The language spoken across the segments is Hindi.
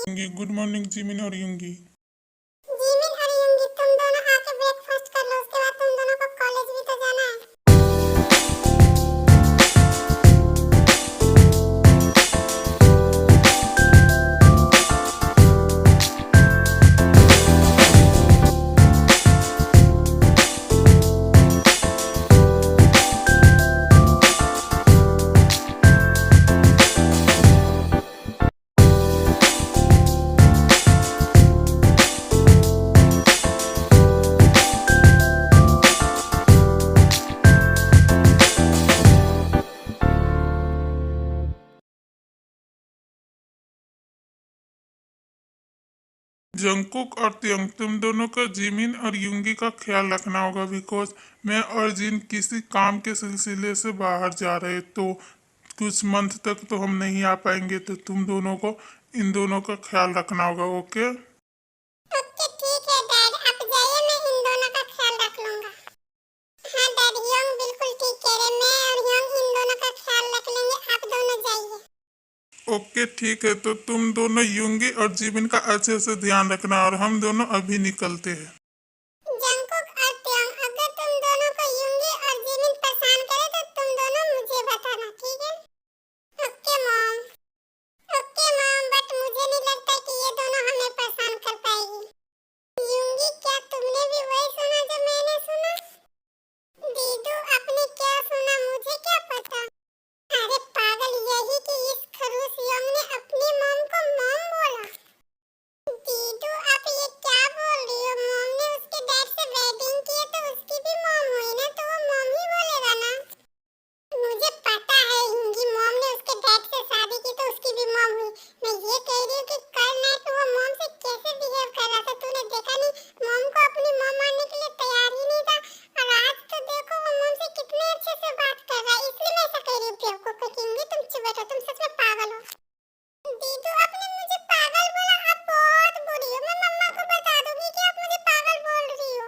गुड मॉर्निंग जिमिन और युंगी। जिमिन और युंगी, तुम दोनों आके ब्रेकफास्ट कर लो, उसके बाद तुम दोनों को कॉलेज भी तो जाना है। जंगकुक और त्यंग, तुम दोनों का जिमिन और युंगी का ख्याल रखना होगा, बिकॉज मैं और जिन किसी काम के सिलसिले से बाहर जा रहे, तो कुछ मंथ तक तो हम नहीं आ पाएंगे, तो तुम दोनों को इन दोनों का ख्याल रखना होगा। ओके? ओके ठीक है डैड, आप जाइए, मैं इन दोनों का ख्याल रख लूंगा। हाँ डैड, योंग बिल्कुल ठीक कह रहे, मैं और योंग इन दोनों का ख्याल रख लेंगे, आप दोनों जाइए। ओके ठीक है, तो तुम दोनों युंगी और जिमिन का अच्छे से ध्यान रखना, और हम दोनों अभी निकलते हैं। जंगकुक और त्यंग, अगर तुम दोनों को युंगी और जिमिन परेशान करे तो तुम दोनों मुझे बताना, ठीक है? Okay mom. Okay mom, but मुझे नहीं लगता कि ये दोनों हमें परेशान कर पाएगी। युंगी, क्या तुमने भी वही सुना जो मैंने सुना? दीदू, आपने क्या सुना, मुझे क्या पता? अरे पागल, यही कि इस खरूस योंग ने अपनी मॉम को मॉम बोला। दीदू, आप ये क्या बोल रही हो? मॉम ने उसके डैड से वेडिंग की है तो उसकी भी मॉम हुई ना, तो वो मॉम ही बोलेगा ना। मुझे पता है हिंगी, मॉम ने उसके डैड से शादी की तो उसकी भी मॉम हुई। मैं ये कह रही हूँ कि कल नाइट वो मॉम से कैसे बिहेव कर रहा था, तूने देखा नहीं? मॉम को अपनी मॉम मानने के लिए तैयार ही नहीं था, और आज तो देखो वो मॉम से कितने अच्छे से बात कर रहा है। इसलिए मैं ऐसा कह रही हूँ। बेवकूफ हिंगी, तुम चुप बैठो, तुम सच में पागल हो। दीदू, आपने मुझे पागल बोला, आप बहुत बुरी हो। मैं मम्मा को बता दूंगी कि आप मुझे पागल बोल रही हो।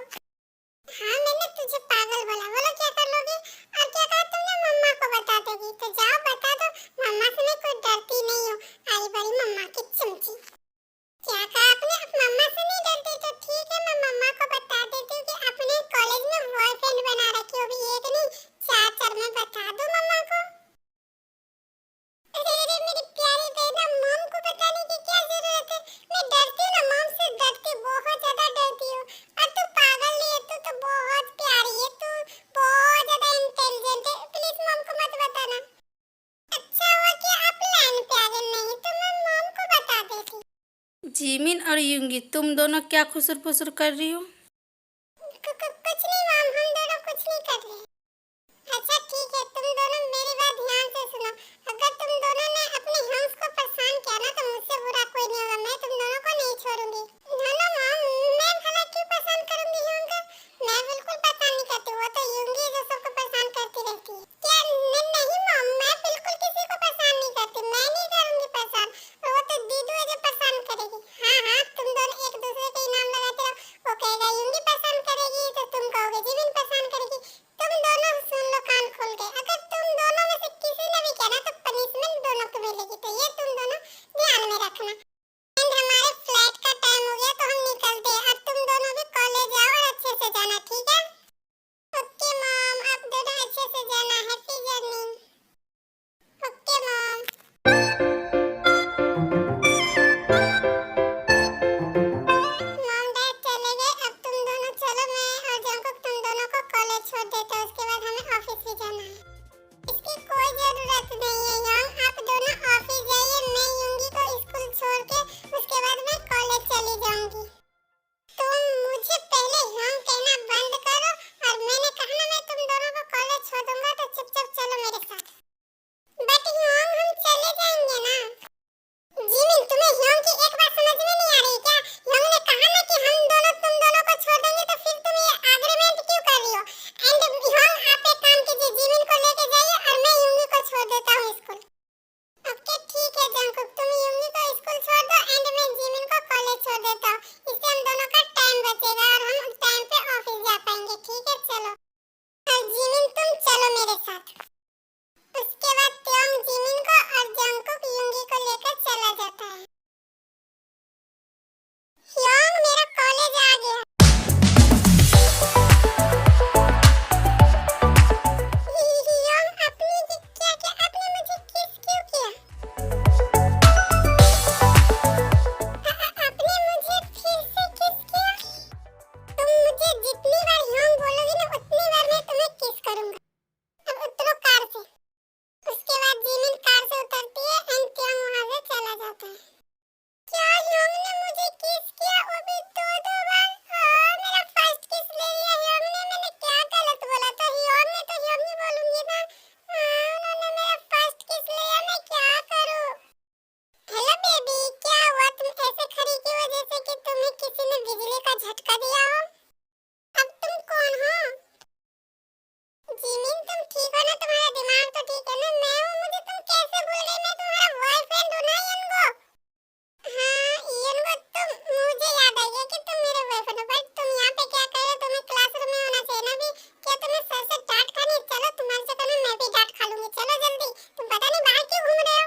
हाँ, मैंने तुझे पागल बोला, बोलो क्या कर लोगी? और क्या कहा तुमने? मम्मा को बता दोगी? तो जाओ बता दो, मम्मा से मैं कोई डरती नहीं हूँ। आई बड़ी मम्मा की चमची। क्या कहा आपने? आप मम्मा से नहीं डरती? तो ठीक है, मैं मम्मा को बता देती हूँ कि आपने कॉलेज में बॉयफ्रेंड बना रखी हो, भी एक नहीं चार चार। मैं बता दूँ मम्मा को? अरे अरे मेरी प्यारी बहना, मॉम को बताने की क्या जरूरत है? मैं डरती हूँ ना, मॉम से डरती, बहुत ज्यादा डरती हूँ। और तू पागल नहीं है, तू तो बहुत प्यारी है, तू बहुत ज्यादा इंटेलिजेंट है। प्लीज मॉम को मत बताना। अच्छा हुआ कि आप लाइन पे आ गए, नहीं तो मैं मॉम को बता देती। जिमिन और युंगी, तुम दोनों क्या खुसर फुसर कर रही हो? कुछ नहीं मॉम, हम दोनों कुछ नहीं कर रहे। अच्छा ठीक है, तुम दोनों मेरी बात ध्यान से सुनो। अगर तुम दोनों ने अपने हंस को परेशान किया ना, तो मुझसे बुरा कोई नहीं होगा। मैं तुम दोनों को नहीं छोड़ूंगी। ना ना मॉम, मैं भला क्यों परेशान करूंगी हंस को? मैं बिल्कुल परेशान नहीं करती, वो तो युंगी जो सबको परेशान करती रहती है। क्या? नहीं मॉम, मैं बिल्कुल किसी को परेशान नहीं करती, मैं नहीं करूंगी परेशान। वो तो दीदू है जो परेशान करेगी। हाँ हाँ, तुम दोनों एक दूसरे के नाम लगाते रहो। वो कहेगा युंगी परेशान करेगी, तो तुम कहोगे जिमिन परेशान करेगी। तुम दोनों सुन लो कान खोल के, अगर तुम दोनों में से किसी ने भी किया ना, तो पनिशमेंट दोनों को मिलेगी, तो ये तुम दोनों ध्यान में रखना। एंड हमारे फ्लाइट का टाइम हो गया, तो हम निकलते हैं, और तुम दोनों भी कॉलेज जाओ और अच्छे से जाना, ठीक है? ओके मॉम, आप दोनों अच्छे से जाना। Happy journey. Okay mom. Mom dad चले गए, अब तुम दोनों चलो, मैं और जंकुक तुम दोनों को कॉलेज छोड़ देते हैं, उसके बाद हमें ऑफिस भी जाना है। इसकी कोई जरूरत नहीं है योंग, आप दोनों ऑफिस जाइए, मैं युंगी को स्कूल छोड़ के जाता है। क्या ह्योंग ने मुझे किस किया, वो भी दो बार? मेरा फर्स्ट किस ले लिया ह्योंग ने। मैंने क्या गलत बोला था? ह्योंग ने तो ह्योंग ही बोलूंगी ना। उन्होंने मेरा फर्स्ट किस लिया, मैं क्या करूं? हेलो बेबी, क्या हुआ? तुम ऐसे खड़ी क्यों हो जैसे कि तुम्हें किसी ने बिजली का झटका दिया हो? अब तुम कौन हो? जिमिन तुम ठीक हो ना? तुम्हारा दिमाग तो ठीक है ना? मैं हूँ, मुझे तुम कैसे भूल गई? मैं तुम्हारा बॉयफ्रेंड हूँ ना यंगो। हाँ यंगो, तुम मुझे याद आ गया कि तुम मेरे बॉयफ्रेंड हो, बट तुम यहाँ पे क्या कर रहे हो? तुम्हें क्लासरूम में होना चाहिए ना भी। क्या तुम्हें सर से डांट खानी? चलो तुम्हारे से ना मैं भी डांट खा लूंगी। चलो जल्दी। तुम पता नहीं बाहर क्यों घूम रहे हो?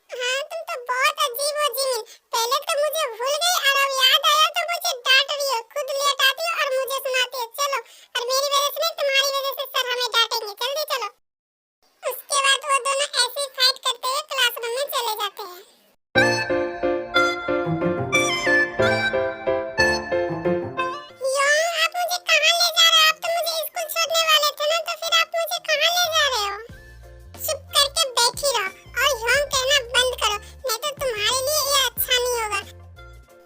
हाँ तुम तो बहुत अजीब हो जिमिन। पहले तो मुझे भूल गई और अब याद आया तो मुझे डांट रही हो। खुद लेट आती हो और मुझे सुनाती हो। चलो, और मेरी वजह से नहीं, तुम्हारी वजह से सर हमें डांटेंगे। जल्दी चलो। उसके बाद वो दोनों ऐसे ही फाइट करते हुए क्लासरूम में चले जाते हैं। योंग, आप मुझे कहाँ ले जा रहे हो? आप तो मुझे स्कूल छोड़ने वाले थे ना, तो फिर आप मुझे कहाँ ले जा रहे हो? चुप करके बैठी रहो और योंग कहना बंद करो, नहीं तो तुम्हारे लिए ये अच्छा नहीं होगा।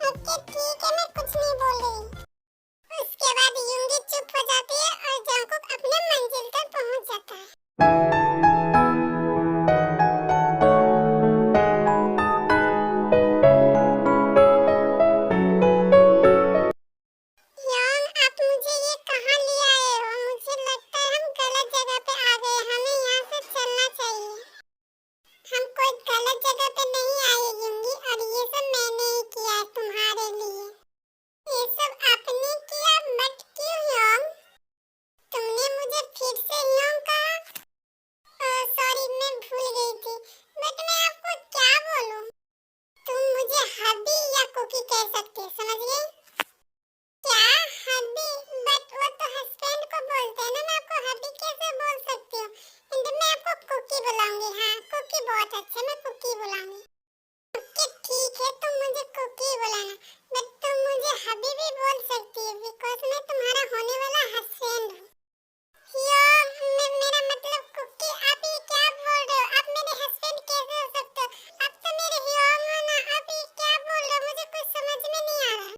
ओके ठीक है, मैं कुछ नहीं बोल रही। उसके बाद युंगी चुप हो जाती है और जंगकुक अपने मंजिल तक पहुंच जाता है। योंग, आप मुझे ये कहाँ ले आए हो? मुझे लगता है हम गलत जगह पे आ गए। हमें यहाँ से चलना चाहिए। हम कोई गलत जगह पे नहीं आए युंगी, और ये सब मैंने ही किया है तुम्हारे लिए। ये सब आपने किया, बट क्यों योंग? तुमने मुझे फिर से योंग कहा? सॉरी, मैं भूल गई थी। बट मैं आपको क्या बोलूं? तुम मुझे हबी या कुकी कह सकती हो, समझ गई? क्या हबी? बट वो तो हस्बैंड को बोलते हैं ना, मैं आपको हबी कैसे बोल सकती हूँ? मैं आपको कुकी बुलाऊंगी। हाँ कुकी बहुत अच्छा, मैं कुकी बुलाऊंगी। ओके ठीक है, तुम मुझे कुकी बुलाना, बट तुम मुझे हबी भी बोल सकती हो, बिकॉज मैं तुम्हारा होने वाला हस्बैंड हूँ। मेरा मतलब कुकी, आप ये क्या बोल रहे हो? आप मेरे हस्बैंड कैसे हो सकते हो? आप तो मेरे ह्योंग हो ना। आप ये क्या बोल रहे हो? मुझे कुछ समझ में नहीं आ रहा।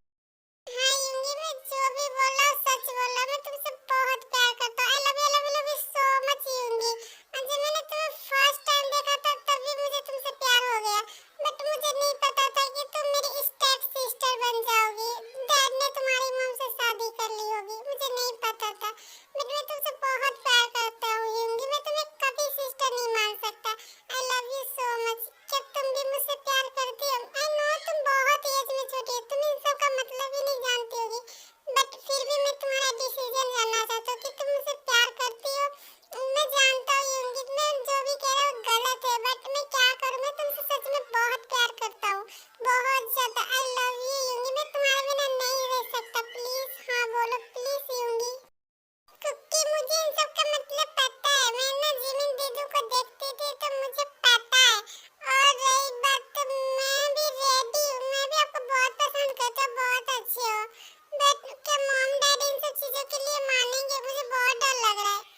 हाँ युंगी, मैं जो भी बोल रहा हूँ सच बोल रहा हूँ। मैं तुमसे बहुत प्यार करता हूँ। I love you so much युंगी। और जब मैंने तुम्हें फर्स्ट टाइम देखा था तभी मुझे तुमसे प्यार हो गया, बट मुझे नहीं पता था कि तुम मेरी स्टेप सिस्टर बन जाओगी। डैड ने तुम्हारी मॉम से शादी कर ली होगी, मुझे नहीं पता था, बट मैं तुमसे बहुत प्यार करता हूँ युंगी। मैं तुम्हें कभी सिस्टर नहीं मान सकता। आई लव यू सो मच। क्या तुम भी मुझसे प्यार करती हो? आई नो तुम बहुत एज में छोटी हो, तुम इन सब का मतलब ही नहीं जानती होगी, बट फिर भी मैं तुम्हारा डिसीजन जानना चाहता हूँ कि तुम मुझसे प्यार करती हो। मैं जानता हूँ युंगी, मैं जो भी कह रहा हूँ गलत है, बट मैं क्या करूँ? मैं तुमसे सच में बहुत प्यार करता हूँ, बहुत ज्यादा। आई लव यू युंगी, मैं तुम्हारे बिना नहीं रह सकता। प्लीज हाँ बोलो, प्लीज युंगी। क्योंकि मुझे इन सब का मतलब पता है। मैं ना जिमिन दीदी को देखती थी तो मुझे पता है। और रही बात, तो मैं भी रेडी हूँ, मैं भी आपको बहुत पसंद करता हूँ, बहुत अच्छे हो, बट क्या मॉम डैडी इन सब चीजों के लिए मानेंगे? मुझे बहुत डर लग रहा है।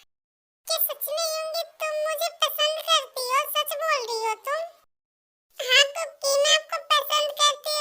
क्या सच में युंगी तुम मुझे पसंद करती हो? सच बोल रही हो तुम? हाँ कुकी, मैं आपको पसंद करती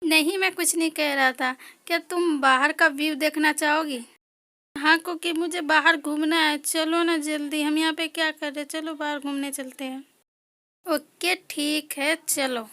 नहीं, मैं कुछ नहीं कह रहा था। क्या तुम बाहर का व्यू देखना चाहोगी? हाँ, क्योंकि मुझे बाहर घूमना है। चलो ना जल्दी, हम यहाँ पे क्या कर रहे हैं? चलो बाहर घूमने चलते हैं। ओके, ठीक है, चलो।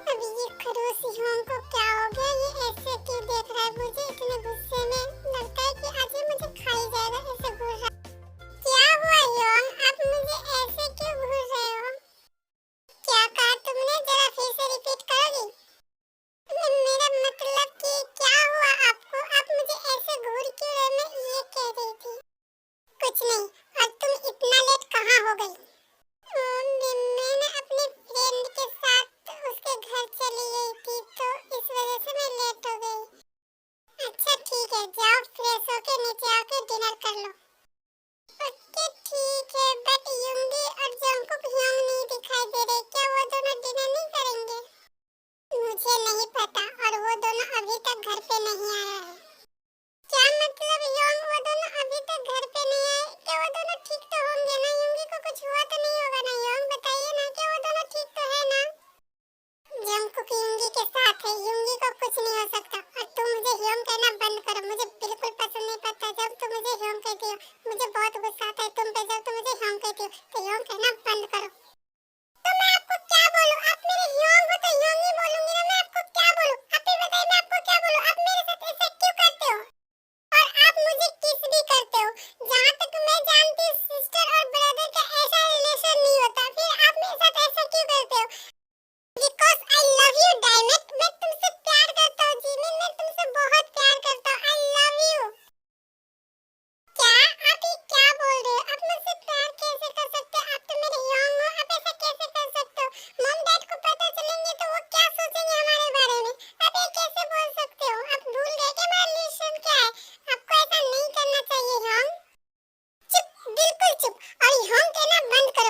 अभी ये खड़ूस ह्योंग को क्या हो गया? ये ऐसे क्यों देख रहा है मुझे इतने गुस्से में? लगता है कि आज ये मुझे खा ही जाएगा। ऐसे घूर रहा क्या हुआ ह्योंग? आप मुझे ऐसे क्यों घूर रहे हो? क्या कहा तुमने? जरा फिर से रिपीट करोगी? मेरा मतलब कि क्या हुआ आपको? आप मुझे ऐसे घूर क्यों रहे? मैं ये कह रही थी कुछ नहीं। और तुम इतना लेट कहाँ हो गई? मैं ना अपने फ्रेंड के साथ उसके घर चली गई थी, तो इस वजह से मैं लेट हो गई। अच्छा ठीक है, जाओ फ्रेश होके नीचे आके डिनर कर लो। ओके ठीक है, बट युंगी और जंगकुक ह्योंग नहीं दिखाई दे रहे। क्या वो दोनों डिनर नहीं करेंगे? मुझे नहीं पता, और वो दोनों अभी तक घर पे नहीं आया है। क्या मतलब ह्योंग? वो दोनों अभी तक घर पे नहीं आए? क्या वो दोनों ठीक तो होंगे ना? युंगी को कुछ हुआ तो नहीं होगा ना? ह्योंग बताइए ना, क्या वो दोनों ठीक तो है ना? जंगकुक युंगी के साथ है, युंगी को कुछ नहीं हो सकता। और तुम मुझे ह्योंग कहना बंद करो, मुझे बिल्कुल पसंद नहीं पड़ता जब तुम मुझे ह्योंग कहती हो। मुझे बहुत गुस्सा आता है तुम पे जब तुम मुझे ह्योंग कहती हो। तो ह्योंग कहना बंद करो। तो मैं आपको क्या बोलूं? आप मेरे ह्योंग हो तो ह्योंग ही बोलूंगी ना। मैं आपको क्या बोलूं? आप ही बताइए, मैं आपको क्या बोलूं? आप मेरे साथ ऐसा क्यों करते हो? और आप मुझे किस भी करते हो। जहाँ तक मैं जानती हूँ सिस्टर और ब्रदर का ऐसा रिलेशन नहीं होता, फिर आप मेरे साथ ऐसा क्यों करते हो? Because I love you diamond. मैं तुमसे प्यार करता हूँ जिमिन, मैं तुमसे बहुत प्यार करता हूँ। I love you. क्या आप ये क्या बोल रहे हो? आप मुझसे प्यार कैसे कर सकते हो? आप तो मेरे यंग हो, आप ऐसा कैसे कर सकते हो? मॉम डैड को पता चलेंगे तो वो क्या सोचेंगे हमारे बारे में? आप ये कैसे बोल सकते हो? आप भूल गए कि हमारा रिलेशन क्या है? आपको ऐसा नहीं करना चाहिए यंग। चुप, बिल्कुल चुप। और यंग कहना बंद करो।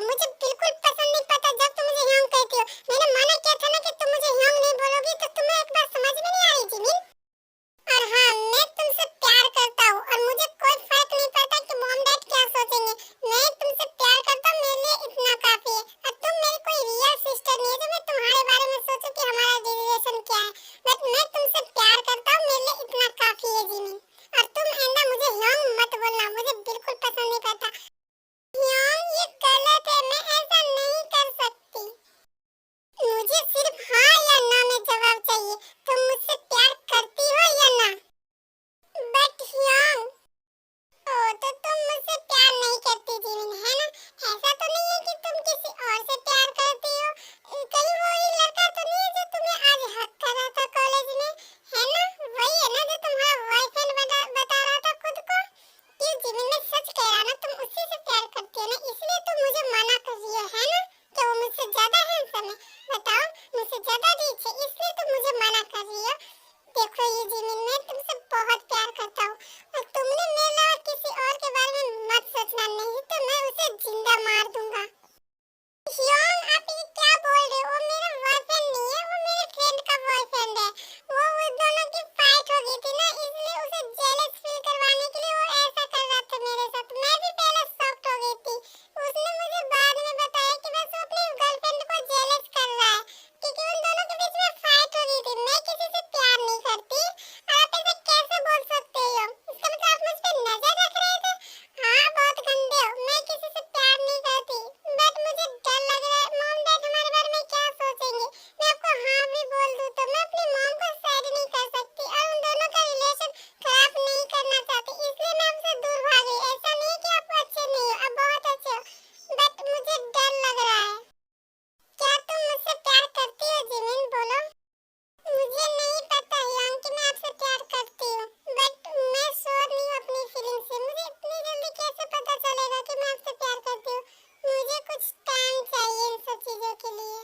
कुछ टाइम चाहिए इन सब चीजों के लिए।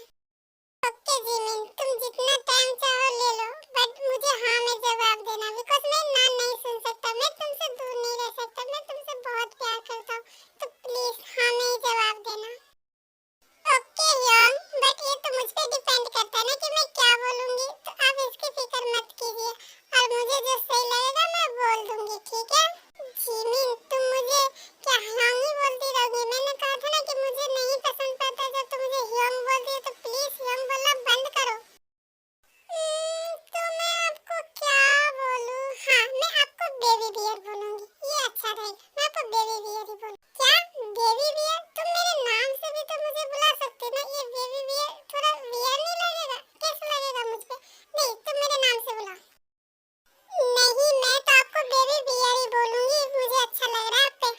ओके जिमिन, तुम जितना टाइम चाहो ले लो, बट मुझे हाँ में जवाब देना, बिकॉज मैं ना नहीं सुन सकता, मैं तुमसे दूर नहीं रह सकता, मैं तुमसे बहुत प्यार करता हूँ, तो प्लीज हाँ में ही जवाब देना। ओके यंग, बट ये तो मुझ पे डिपेंड करता है ना कि मैं क्या बोलूंगी, तो आप इसकी फिक्र मत कीजिए और मुझे जो सही लगेगा मैं बोल दूंगी, ठीक है? जिमिन, तुम मुझे क्या ह्योंग ही बोलती रहोगी? मैंने कहा था ना कि मुझे नहीं पसंद पड़ता जब तुम मुझे ह्योंग बोलती हो, तो प्लीज ह्योंग बोलना बंद करो। तो मैं आपको क्या बोलूं? हाँ, मैं आपको बेबी बियर बोलूंगी, ये अच्छा रहेगा, मैं आपको बेबी बियर ही बोलूं। क्या बेबी बियर? तुम मेरे नाम से भी तो मुझे बुला सकते ना, ये बेबी बियर थोड़ा वियर नहीं लगेगा? कैसा लगेगा मुझ पे? नहीं, तुम मेरे नाम से बुलाओ। नहीं, मैं तो आपको बेबी बियर ही बोलूंगी, मुझे अच्छा लग रहा है आप पे,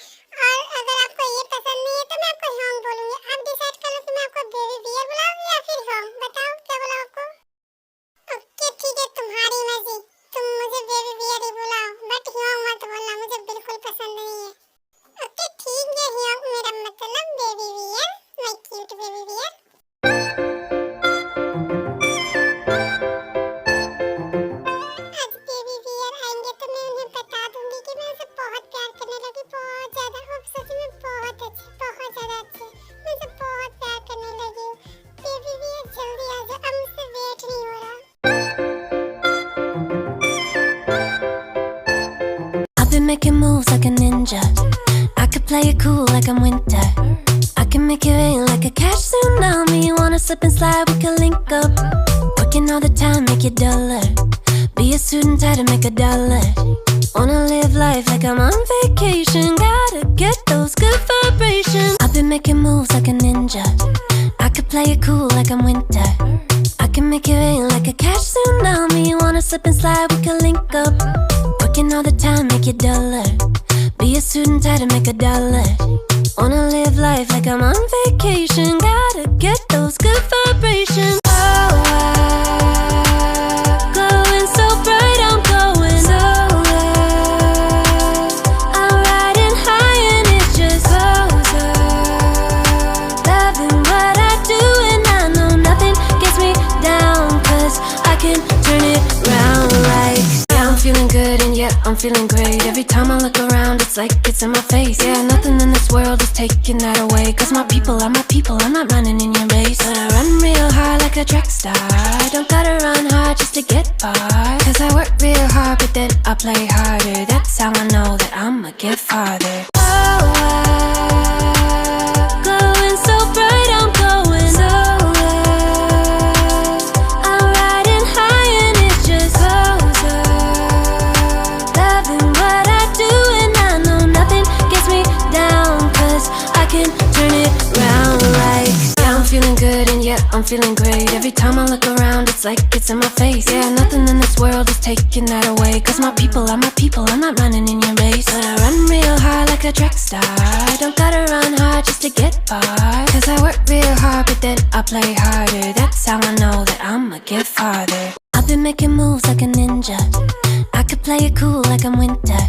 और अगर आपको ये पसंद नहीं है तो मैं आपको ह्योंग बोलूंगी। आप डिसाइड कर लो कि मैं आपको बेबी बियर बुलाऊं या फिर ह्योंग, बताओ क्या बुलाऊं आपको? ओके ठीक है, तुम्हारी मर्जी, तुम मुझे बेबी बियर ही बुलाओ, बट ह्योंग मत बोलना, मुझे बिल्कुल पसंद नहीं है। ओके ठीक है ह्योंग, मेरा मतलब baby bear, my cute baby bear. आज बेबी बियर आएंगे तो मैं उन्हें बता दूंगी कि मैं उनसे बहुत प्यार करने लगी, बहुत ज्यादा। अब सच में बहुत अच्छे, बहुत ज्यादा अच्छे, मैं उनसे बहुत प्यार करने लगी हूँ। बेबी बियर जल्दी आ जाओ, अब मुझसे वेट नहीं हो रहा। I've been making moves like a ninja. I could play it cool like I'm winter. I can make it rain like a cash tsunami. Wanna slip and slide, we can link up. Working all the time, make it dollar. Be a student, try to make $1. Wanna live life like I'm on vacation. Gotta get those good vibrations. I've been making moves like a ninja. I could play it cool like I'm winter. I can make it rain like a cash tsunami. Wanna slip and slide, we can link up. Working all the time, make $1. Be a student, try to make $1. Wanna live life like I'm on vacation. Gotta get those good vibrations. Oh, glowing so bright, I'm going solar. I'm riding high and it's just closer. Loving what I do and I know nothing gets me down, 'cause I can turn it round like, yeah, I'm feeling good and yeah, I'm feeling great. Every time I look around, it's like it's in my face. Yeah, nothing in this world is taking that away, 'cause my people are my people, I'm not running in your race. But I run real hard like a track star. I don't gotta run hard just to get far, 'cause I work real hard but then I play harder. That's how I know that I'ma get farther. Oh, glowing so bright, I'm going solar. I'm riding high and it's just closer. Loving what I do and I know nothing gets me down, 'cause I can turn it round like, yeah, I'm feeling good and yeah, I'm feeling great. Every time I look around, it's like it's in my face. Yeah, nothing in this world is taking that away, 'cause my people are my people, I'm not running in your race. But I run real hard like a track star. I don't gotta run hard just to get far, 'cause I work real hard but then I play harder. That's how I know that I'ma get farther. I've been making moves like a ninja. I could play it cool like I'm winter.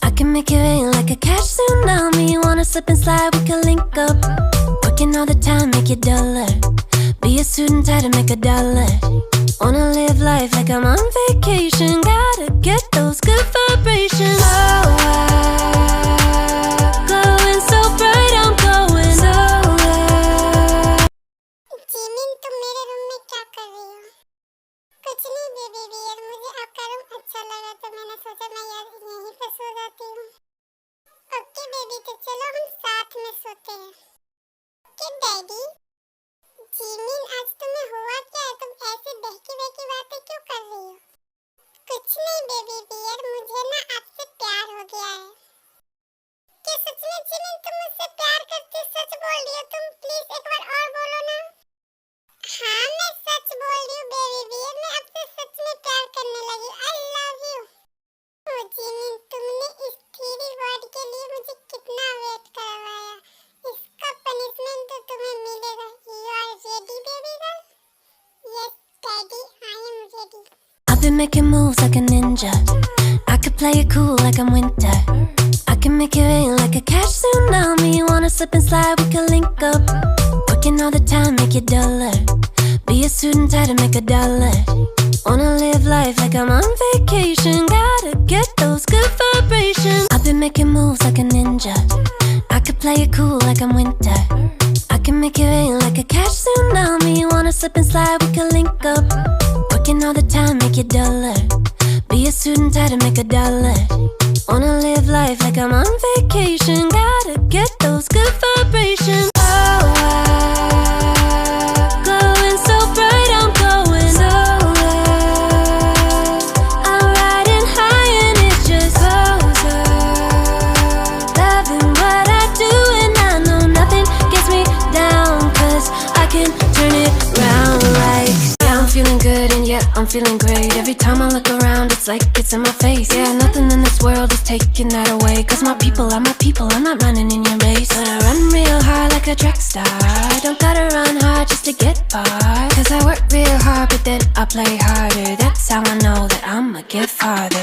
I can make it rain like a cash tsunami. Wanna slip and slide, we can link up. Working all the time, make $1. Be a student, try to make $1. Wanna live life like I'm on vacation. Gotta get those good vibrations. Oh, glowing so bright, I'm going solar. Jimin, तुम मेरे रूम में क्या कर रही हो? कुछ नहीं बेबी बियर, मुझे आपका रूम अच्छा लगा तो मैंने सोचा मैं यार यहीं पे सो जाती हूँ। ओके बेबी, तो चलो हम साथ में सोते हैं। Okay daddy. जिमिन, आज तुम्हें हुआ क्या है? तुम ऐसे बहकी बहकी बातें क्यों कर रही हो? कुछ नहीं बेबी बियर, मुझे ना आपसे प्यार हो गया है। क्या सच में जिमिन तुम मुझसे प्यार करती हो? सच बोल रही हो तुम? प्लीज एक बार और बोलो ना। हाँ, मैं सच बोल रही हूँ बेबी बियर, मैं आपसे सच में प्यार करने लगी। I love you. Oh Jimin, तुमने इस थ्री वर्ड के लिए मुझे कितना वेट करवाया। इसका पनिशमेंट तो तुम्हें मिलेगा। You are ready baby girl? Yes daddy, I am ready. I've been making moves like a ninja. I could play it cool like I'm winter. I can make it rain like a cash tsunami. Wanna slip and slide, we can link up. all the time, make it duller. Be a suit and tie to make $1. Wanna live life like I'm on vacation. Gotta get those good vibrations. I've been making moves like a ninja. I could play it cool like I'm winter. I can make it rain like a cash tsunami. Wanna slip and slide, we can link up. Working all the time, make it duller. Be a suit and tie to make $1. Wanna live life like I'm on vacation. Gotta get those good vibrations. Oh, glowing so bright, I'm going solar. I'm riding high and it's just closer. Loving what I do and I know nothing gets me down, 'cause I can turn it round like, yeah, I'm feeling good and yeah, I'm feeling great. Every time I look around, it's like it's in my face. Yeah, nothing in this world is taking that away, 'cause my people are my people, I'm not running in your race. But I run real hard like a track star. I don't gotta run hard just to get far, 'cause I work real hard but then I play harder. That's how I know that I'ma get farther.